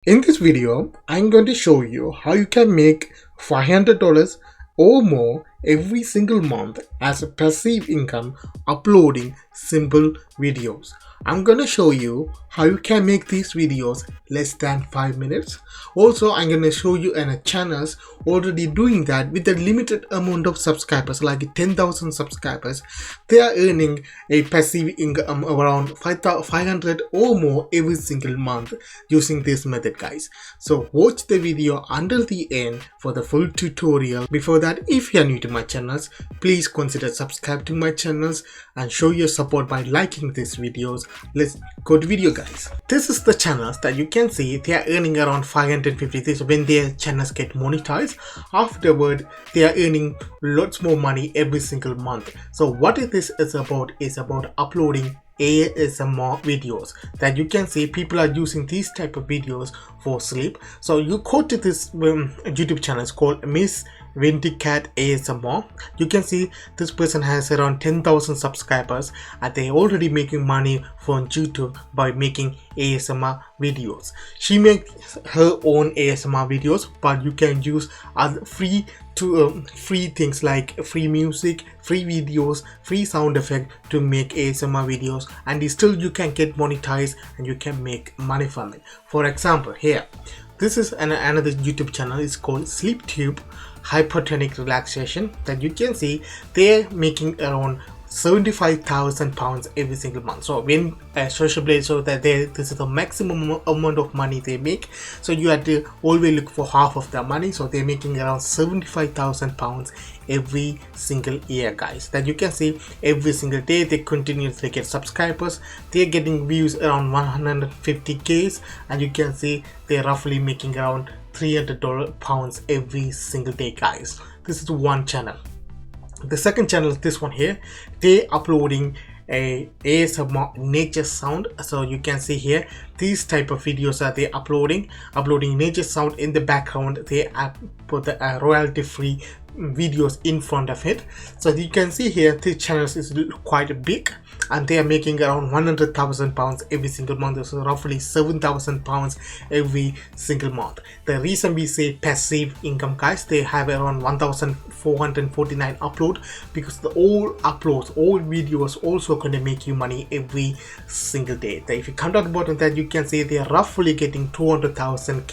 In this video, I'm going to show you how you can make $500 or more every single month as a passive income uploading simple videos. I'm going to show you how you can make these videos less than 5 minutes. Also, I'm going to show you channels already doing that with a limited amount of subscribers, like 10,000 subscribers. They are earning a passive income around 500 or more every single month using this method, guys. So watch the video until the end for the full tutorial. Before that, if you are new to my channels, please consider subscribing to my channels and show your support by liking these videos. Let's go to video, guys. This is the channels that you can see they are earning around 550. So when their channels get monetized, afterward they are earning lots more money every single month. So what this is about uploading ASMR videos that you can see people are using these type of videos for sleep. So you go to this YouTube channel, it's called Miss Vidiq ASMR. You can see this person has around 10,000 subscribers and they already making money from YouTube by making ASMR videos. She makes her own ASMR videos, but you can use other free things like free music, free videos, free sound effect to make ASMR videos, and still you can get monetized and you can make money from it. For example, here this is another YouTube channel. It's called Sleep Tube Hypertonic Relaxation, that you can see they're making around 75,000 pounds every single month. So when social blade show that this is the maximum amount of money they make, so you have to always look for half of the money. So they're making around 75,000 pounds every single year, guys. That you can see every single day they continuously get subscribers. They're getting views around 150k, and you can see they're roughly making around £300 every single day, guys. This is one channel. The second channel is this one here. They uploading a ASMR nature sound. So you can see here these type of videos are they uploading nature sound in the background. They put the royalty free videos in front of it. So you can see here this channel is quite big and they are making around 100,000 pounds every single month, so roughly 7,000 pounds every single month. The reason we say passive income, guys, they have around 1,449 upload because the all videos also going to make you money every single day. If you come down the bottom, that you can see they are roughly getting 200,000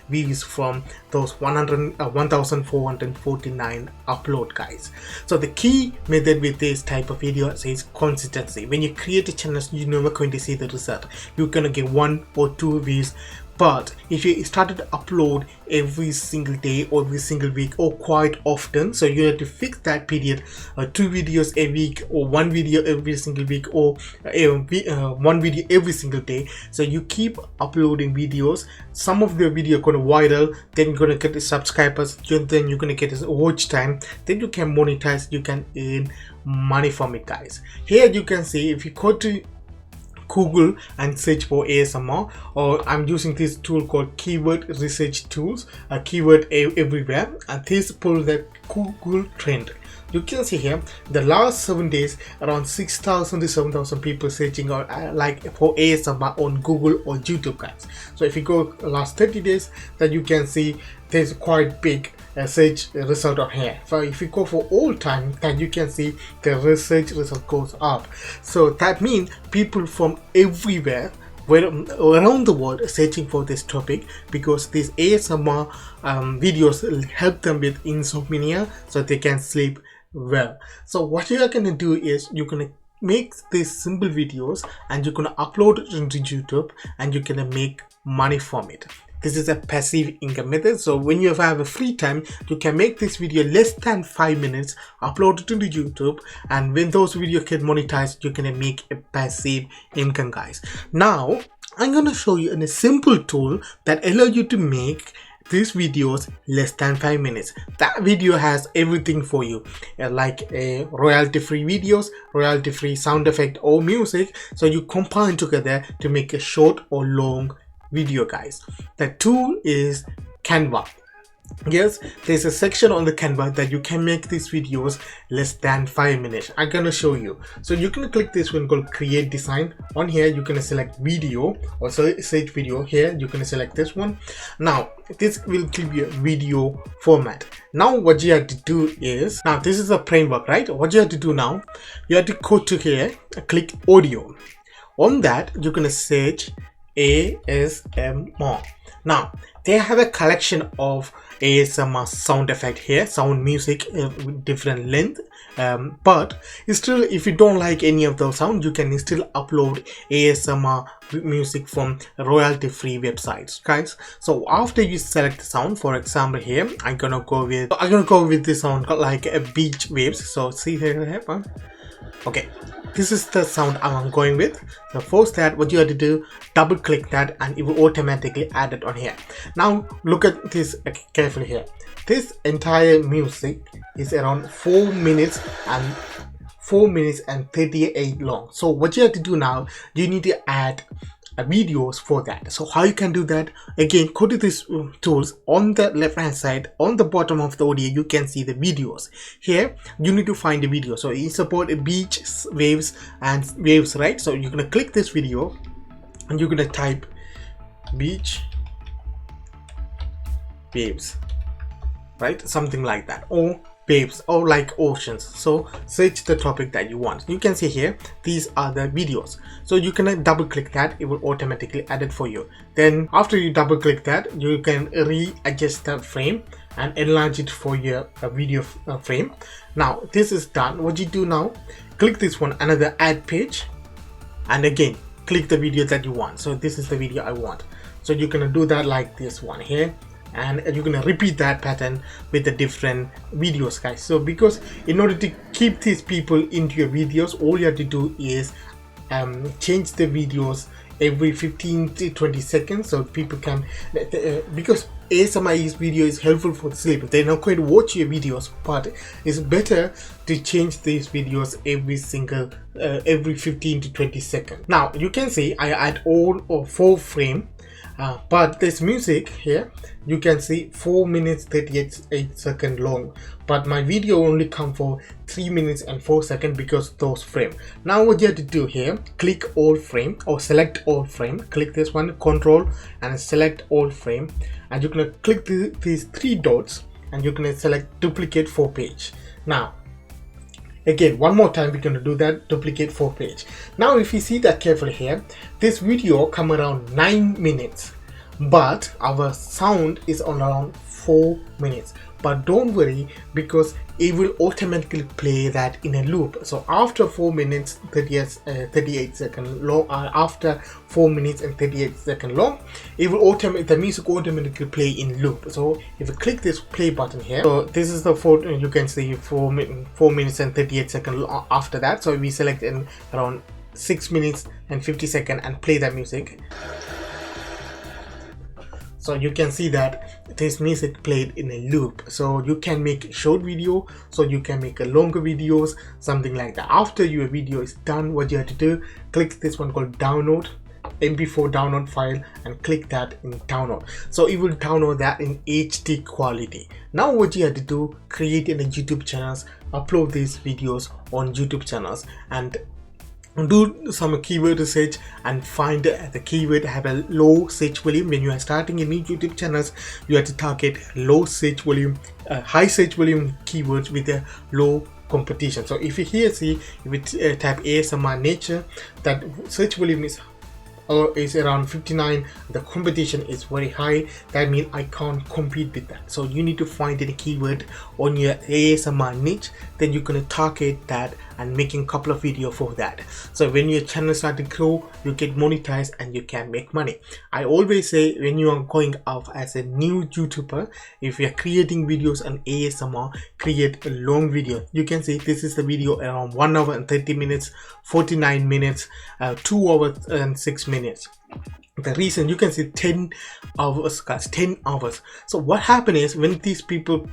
views from those 1,449 upload, guys. So the key method with this type of videos is consistency. When you create a channel, you're never going to see the result. You're gonna get 1 or 2 views. But if you started to upload every single day or every single week or quite often, so you have to fix that period, 2 videos a week or 1 video every single week or 1 video every single day. So you keep uploading videos. Some of the video gonna viral, then you're gonna get the subscribers, then you're gonna get a watch time, then you can monetize, you can earn money from it, guys. Here you can see if you go to Google and search for ASMR, or I'm using this tool called keyword research tools, a keyword everywhere, and this pull the Google trend. You can see here the last 7 days around 6,000 to 7,000 people searching out like for ASMR on Google or YouTube, guys. So if you go last 30 days, then you can see there's quite big search result on here. So if you go for all time, then you can see the research result goes up. So that means people from everywhere around the world searching for this topic, because these ASMR videos help them with insomnia so they can sleep well. So what you are going to do is you're going to make these simple videos and you're going to upload it into YouTube and you're going to make money from it. This is a passive income method. So when you have a free time, you can make this video less than 5 minutes, upload it into YouTube, and when those videos get monetized, you're gonna make a passive income, guys. Now I'm gonna show you a simple tool that allows you to make these videos less than 5 minutes. That video has everything for you, like royalty free videos, royalty free sound effect or music, so you combine together to make a short or long video, guys. The tool is Canva. Yes, there's a section on the Canva that you can make these videos less than 5 minutes. I'm gonna show you. So you can click this one called create design. On here you can select video or search video. Here you can select this one. Now this will give you a video format. Now what you have to do is, now this is a framework, right? What you have to do now, you have to go to here, click audio. On that you're gonna search ASMR. Now they have a collection of ASMR sound effect here, sound music with different length, but still if you don't like any of those sound, you can still upload ASMR music from royalty free websites, guys. So after you select the sound, for example here I'm gonna go with this sound like a beach waves. So see here, okay, this is the sound I'm going with. So first that what you have to do, double click that and it will automatically add it on here. Now look at this carefully here. This entire music is around 4 minutes and 38 long. So what you have to do now, you need to add videos for that. So how you can do that, again go to this tools. On the left hand side on the bottom of the audio you can see the videos. Here you need to find the video. So you support beach waves and waves, right? So you're gonna click this video and you're gonna type beach waves, right? Something like that, or waves, or like oceans. So search the topic that you want. You can see here these are the videos. So you can double click that, it will automatically add it for you. Then after you double click that, you can readjust the frame and enlarge it for your video frame. Now this is done. What you do now, click this one, another add page, and again click the video that you want. So this is the video I want. So you're gonna do that like this one here, and you're gonna repeat that pattern with the different videos, guys. So because in order to keep these people into your videos, all you have to do is change the videos every 15 to 20 seconds, so people can because ASMR video is helpful for sleep. They're not going to watch your videos, but it's better to change these videos every 15 to 20 seconds. Now you can see I add all of 4 frames. But this music here you can see 4 minutes 38 seconds long, but my video only come for 3 minutes and 4 seconds because those frame. Now what you have to do here, click all frame or select all frame, click this one, control and select all frame, and you're gonna click these 3 dots and you're gonna select duplicate 4 page. Now again one more time we're going to do that, duplicate 4 page. Now if you see that carefully here, this video come around 9 minutes, but our sound is on around 4 minutes. But don't worry, because it will automatically play that in a loop. So after 4 minutes 38 seconds long, after 4 minutes and 38 seconds long, it will the music automatically play in loop. So if you click this play button here, so this is the you can see 4 minutes and 38 seconds after that. So we select in around 6 minutes and 50 seconds and play that music. So you can see that this music played in a loop. So you can make short video, so you can make a longer videos, something like that. After your video is done, what you have to do, click this one called download, MP4 download file, and click that in download. So it will download that in HD quality. Now what you have to do, create in the YouTube channels, upload these videos on YouTube channels, and do some keyword research and find the keyword have a low search volume. When you are starting a new YouTube channels, you have to target low search volume, high search volume keywords with a low competition. So if you here see, if you type ASMR nature, that search volume is around 59, the competition is very high. That means I can't compete with that. So you need to find a keyword on your ASMR niche, then you're gonna target that and making a couple of videos for that. So when your channel start to grow, you get monetized and you can make money. I always say when you are going out as a new YouTuber, if you are creating videos on ASMR, create a long video. You can see this is the video around 1 hour and 30 minutes, 49 minutes, 2 hours and 6 minutes. The reason you can see 10 hours, guys, 10 hours. So what happened is when these people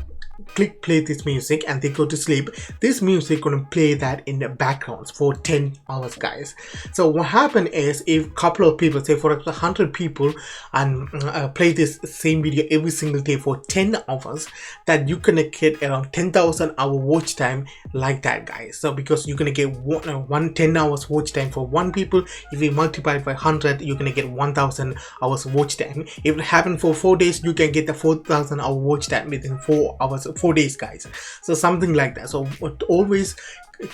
click play this music and they go to sleep, this music gonna play that in the background for 10 hours, guys. So what happened is, if a couple of people, say for example 100 people, and play this same video every single day for 10 hours, that you're gonna get around 10,000 hour watch time like that, guys. So because you're gonna get one 10 hours watch time for one people, if you multiply by 100, you're gonna get 1,000 hours watch time. If it happened for 4 days, you can get the 4,000 hour watch time within 4 hours, 4 days, guys. So something like that. So always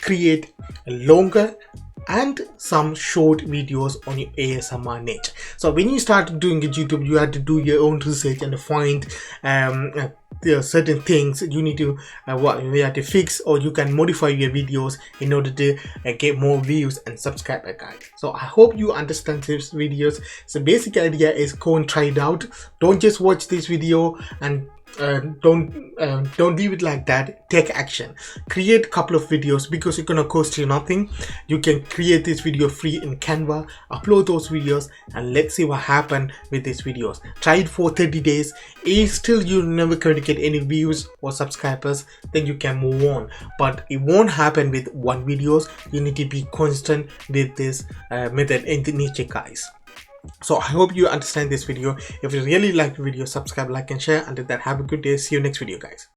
create a longer and some short videos on your ASMR niche. So when you start doing YouTube, you have to do your own research and find there are certain things you need to you have to fix, or you can modify your videos in order to get more views and subscriber, guys. So I hope you understand these videos. So basic idea is go and try it out. Don't just watch this video and don't leave it like that. Take action, create a couple of videos, because it's gonna cost you nothing. You can create this video free in Canva, upload those videos, and let's see what happens with these videos. Try it for 30 days. If still you're never going to get any views or subscribers, then you can move on, but it won't happen with one videos. You need to be constant with this method in the niche, guys. So I hope you understand this video. If you really like the video, subscribe, like and share. Until then, have a good day. See you next video, guys.